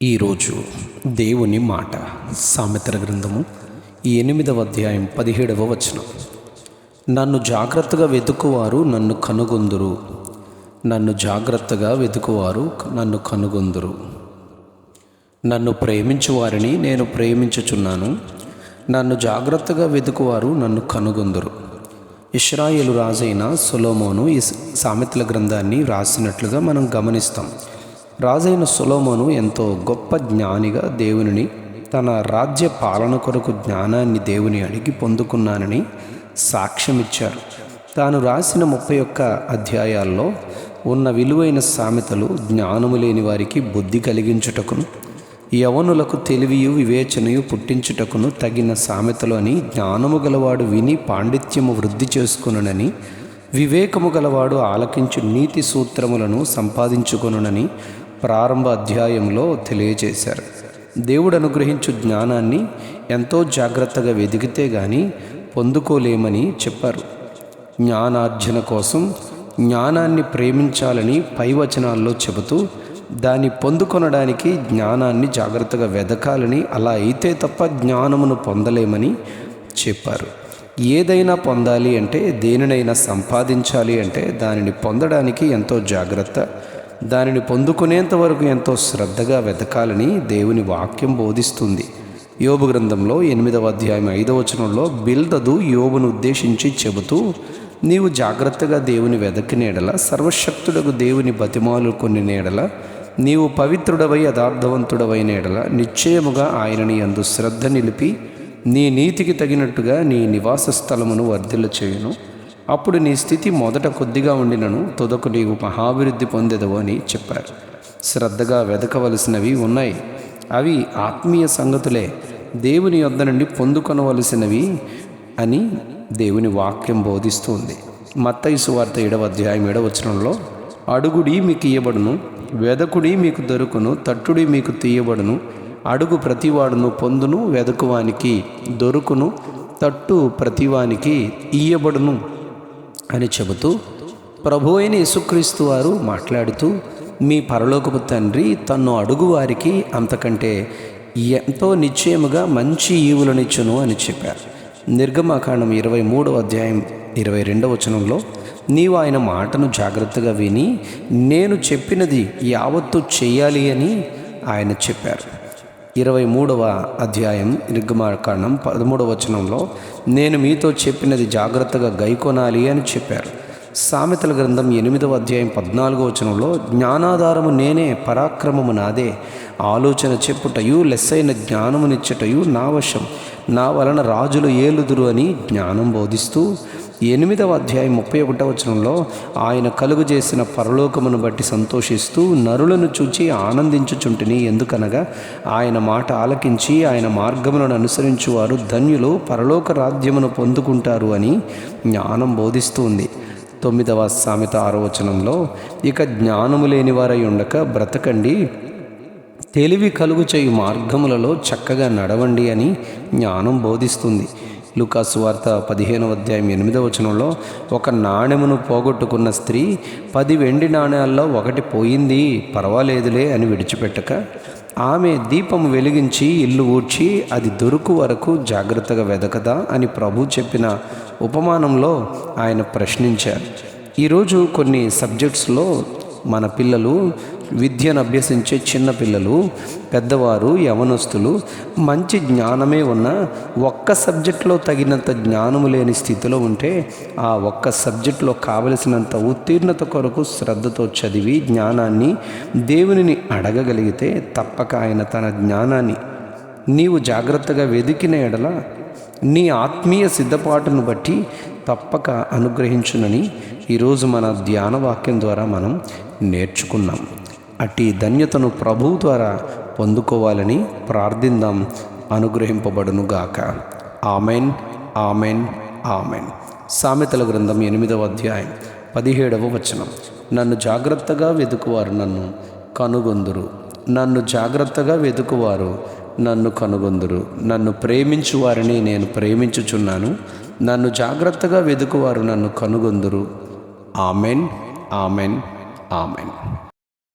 ఈరోజు దేవుని మాట సామెతల గ్రంథము 8వ అధ్యాయం 17వ వచనం. నన్ను జాగ్రత్తగా వెతుకువారు నన్ను కనుగొందురు. నన్ను జాగ్రత్తగా వెతుకువారు నన్ను కనుగొందురు. నన్ను ప్రేమించు వారిని నేను ప్రేమించుచున్నాను. నన్ను జాగ్రత్తగా వెతుకువారు నన్ను కనుగొందురు. ఇశ్రాయేలు రాజైన సొలొమోను ఈ సామెతల గ్రంథాన్ని రాసినట్లుగా మనం గమనిస్తాం. రాజైన సొలొమోను ఎంతో గొప్ప జ్ఞానిగా దేవునిని తన రాజ్య పాలన కొరకు జ్ఞానాన్ని దేవుని అడిగి పొందుకున్నానని సాక్ష్యమిచ్చారు. తాను రాసిన 31 అధ్యాయాల్లో ఉన్న విలువైన సామెతలు జ్ఞానము లేని వారికి బుద్ధి కలిగించుటకును, యవనులకు తెలివియు వివేచనయు పుట్టించుటకును తగిన సామెతలు అని, జ్ఞానము గలవాడు విని పాండిత్యము వృద్ధి చేసుకునునని, వివేకము గలవాడు ఆలకించు నీతి సూత్రములను సంపాదించుకొనునని ప్రారంభ అధ్యాయంలో తెలియజేశారు. దేవుడు అనుగ్రహించు జ్ఞానాన్ని ఎంతో జాగ్రత్తగా వెదికితే గాని పొందుకోలేమని చెప్పారు. జ్ఞానార్జన కోసం జ్ఞానాన్ని ప్రేమించాలని పై వచనాల్లో చెబుతూ, దాన్ని పొందుకొనడానికి జ్ఞానాన్ని జాగ్రత్తగా వెదకాలని, అలా అయితే తప్ప జ్ఞానమును పొందలేమని చెప్పారు. ఏదైనా పొందాలి అంటే, దేనినైనా సంపాదించాలి అంటే దానిని పొందడానికి ఎంతో జాగ్రత్త, దానిని పొందుకునేంత వరకు ఎంతో శ్రద్ధగా వెతకాలని దేవుని వాక్యం బోధిస్తుంది. యోబు గ్రంథంలో 8వ అధ్యాయం 5వ వచనంలో బిల్దదు యోబును ఉద్దేశించి చెబుతూ, నీవు జాగ్రత్తగా దేవుని వెదకినేడల, సర్వశక్తుడకు దేవుని బతిమాలు కొన్ని నేడల, నీవు పవిత్రుడవై యథార్థవంతుడవైన ఎడల నిశ్చయముగా ఆయనని యందు శ్రద్ధ నిలిపి నీ నీతికి తగినట్టుగా నీ నివాస స్థలమును వర్ధిల్ల చేయును. అప్పుడు నీ స్థితి మొదట కొద్దిగా ఉండినను తుదకు నీవు మహాభివృద్ధి పొందెదవు అని చెప్పారు. శ్రద్ధగా వెదకవలసినవి ఉన్నాయి. అవి ఆత్మీయ సంగతులే, దేవుని యొద్ద నుండి పొందుకొనవలసినవి అని దేవుని వాక్యం బోధిస్తుంది. మత్తయి సువార్త 7వ అధ్యాయం 7వ వచనంలో, అడుగుడి మీకు ఇయ్యబడును, వెదకుడి మీకు దొరుకును, తట్టుడి మీకు తీయబడును, అడుగు ప్రతివాడును పొందును, వెదకువానికి దొరుకును, తట్టు ప్రతివానికి ఇయ్యబడును అని చెబుతూ, ప్రభు అయిన యేసుక్రీస్తు వారు మాట్లాడుతూ, మీ పరలోకపు తండ్రి తన్ను అడుగు వారికి అంతకంటే ఎంతో నిశ్చయముగా మంచి ఈవులనిచ్చును అని చెప్పారు. నిర్గమాకాండం 23వ అధ్యాయం 22వ వచనంలో, నీవు ఆయన మాటను జాగ్రత్తగా విని నేను చెప్పినది యావత్తు చెయ్యాలి అని ఆయన చెప్పారు. 23వ అధ్యాయం నిర్గమాకాండం 13వ వచనంలో, నేను మీతో చెప్పినది జాగ్రత్తగా గైకొనాలి అని చెప్పారు. సామెతల గ్రంథం 8వ అధ్యాయం 14వ వచనంలో, జ్ఞానాధారము నేనే, పరాక్రమము నాదే, ఆలోచన చెప్పుటయు లెస్సైన జ్ఞానమునిచ్చటయు నా వశం, నా వలన రాజులు ఏలుదురు అని జ్ఞానం బోధిస్తూ, 8వ అధ్యాయం 31వ వచనంలో, ఆయన కలుగు చేసిన పరలోకమును బట్టి సంతోషిస్తూ నరులను చూచి ఆనందించుచుంటిని, ఎందుకనగా ఆయన మాట ఆలకించి ఆయన మార్గములను అనుసరించువారు ధన్యులు, పరలోక రాజ్యమును పొందుకుంటారు అని జ్ఞానం బోధిస్తుంది. 9వ సామెత 6వ వచనంలో, ఇక జ్ఞానము లేని వారై ఉండక బ్రతకండి, తెలివి కలుగు చేయు మార్గములలో చక్కగా నడవండి అని జ్ఞానం బోధిస్తుంది. లూకా సువార్త 15వ అధ్యాయం 8వ వచనంలో, ఒక నాణెమును పోగొట్టుకున్న స్త్రీ 10 వెండి నాణ్యాల్లో ఒకటి పోయింది, పర్వాలేదులే అని విడిచిపెట్టక ఆమె దీపము వెలిగించి ఇల్లు ఊడ్చి అది దొరుకు వరకు జాగ్రత్తగా వెదకదా అని ప్రభు చెప్పిన ఉపమానంలో ఆయన ప్రశ్నించారు. ఈరోజు కొన్ని సబ్జెక్ట్స్లో మన పిల్లలు, విద్యను అభ్యసించే చిన్న పిల్లలు, పెద్దవారు, యవనస్తులు మంచి జ్ఞానమే ఉన్న ఒక్క సబ్జెక్టులో తగినంత జ్ఞానము లేని స్థితిలో ఉంటే, ఆ ఒక్క సబ్జెక్టులో కావలసినంత ఉత్తీర్ణత కొరకు శ్రద్ధతో చదివి జ్ఞానాన్ని దేవునిని అడగగలిగితే తప్పక ఆయన తన జ్ఞానాన్ని నీవు జాగ్రత్తగా వెదికిన ఎడల నీ ఆత్మీయ సిద్ధపాటును బట్టి తప్పక అనుగ్రహించునని ఈరోజు మన ధ్యాన వాక్యం ద్వారా మనం నేర్చుకున్నాం. అట్టి ధన్యతను ప్రభువు ద్వారా పొందుకోవాలని ప్రార్థిద్దాం. అనుగ్రహింపబడునుగాక. Amen, amen, amen. సామెతల గ్రంథం 8వ అధ్యాయం 17వ వచనం, నన్ను జాగ్రత్తగా వెతుకువారు నన్ను కనుగొందురు. నన్ను జాగ్రత్తగా వెతుకువారు నన్ను కనుగొందురు. నన్ను ప్రేమించు వారిని నేను ప్రేమించుచున్నాను. నన్ను జాగ్రత్తగా వెతుకువారు నన్ను కనుగొందురు. Amen, amen, amen.